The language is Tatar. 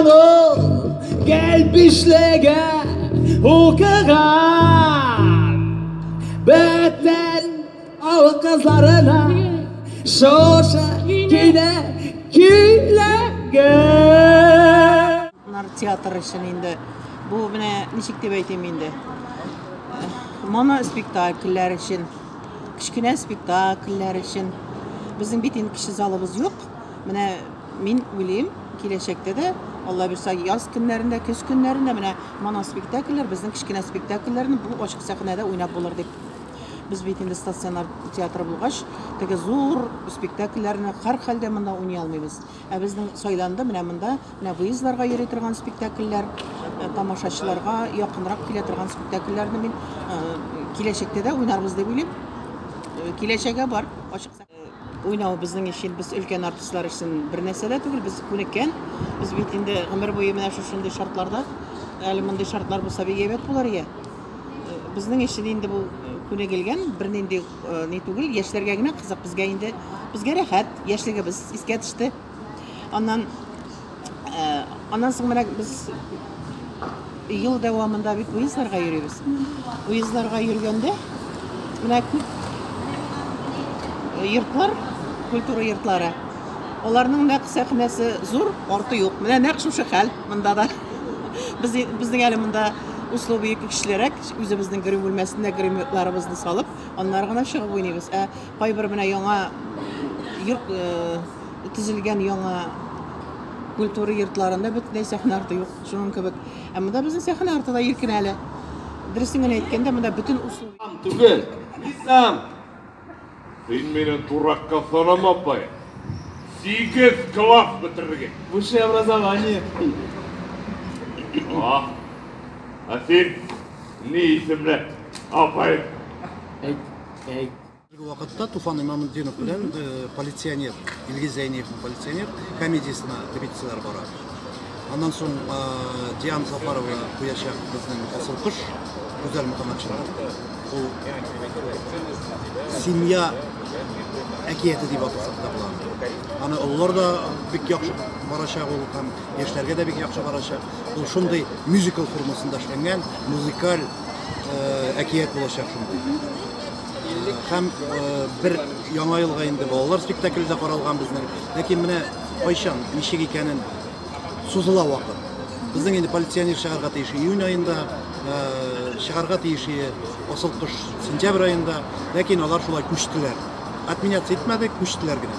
ol, gelmişlege okugan. Beten av kızlarına şoşa yine gülegan. Bunlar tiyatr için indi. Bu bine nişik deb aytayım indi. Mono spektakller için, kichkina spektakller için bizning bitin kishi zalimiz yok. Mine men o'ylayman kelajakda da Allah bilsa yoz kunlarida, kuz kunlarida mine mono spektakller bizning kichkina spektakllarni bu ochiq sahnada o'ynab bo'lar deb. Biz bitinde statsionar teatr bo'lgach, tege zo'r spektakllarni har xilda menda o'ynay olmaymiz. Bizning Soylanda mine bu izlarga yuri turgan spektakllar, tomoshachilarga yaqinroq kela turgan spektakllarni men kelajakda da o'ynarmiz deb o'ylayman. Kelajagi bor, ochiq o'ynaw bizning için, biz ulkan artistlar için bir narsa tugul, biz ko'nikkan. Biz bitinde umr bo'yi mana shunday shartlarda, hali bunday shartlar bo'lsa begebat bo'lar ya. Bizning için endi bu kune gelgen, bir nende ne tugul, yoshlarga gina qiziq, bizga rahat, yoshlarga biz esga tushdi. Ondan so'ng mana biz yil davomida bu izlarga yuribmiz. Bu izlarga yurganda mana ko'p yurtlar, kultura yurtlari. Ularning naq sahnasi zo'r, orti yo'q. Mana naq shu hal bunda da. Bizning hali bunda uslubi kişilerek özümüzün grim bilmesinde grimliklarımızı salıp onlarına çıkıp oynayız. Kay bir bina yana yurt tizilgen yana kulturu yurtlarında bütün sahne artı yok. Şunun gibi. Ama da bizim sahne artı da yirkin hali. Dresingini etkende ama da bütün uslubi. Tugel, İslam. Sen beni turakka sanama pay. 8 klas bitirgen. Bu şey образование. Sen ne isimle? Aferin. Bir vaqtda Tufan İmamuddinov bilan Politsioner, İlgiz Zayniyevning Politsioner komediyasına repetitsiyalar bor. Ondan so'ng Diyan Safarova qo'yashaq bizning asıl qush Güzel Muhammadchilar. Bu Simya akiyati deb atasak da bo'ladi. Ana ular da bek yaxshi borashaq, u ham yoshlarga da bek yaxshi borashaq. Bu shunday musical formasında ishlangan muzikal akiyat bo'lashaq shunday. Hem bir yana yılga indi bolalar spektaklda qaralgan bizning. Lekin mana Oyşan nishik ekanin suzula vaqt. Bizning endi Politsioner shaharga tegishi iyun oyында, shaharga tegishi asıl qush sentyabr oyында, lekin ular shulay ko'chdilar. Отменяться etmedi, ko'chdilar gina.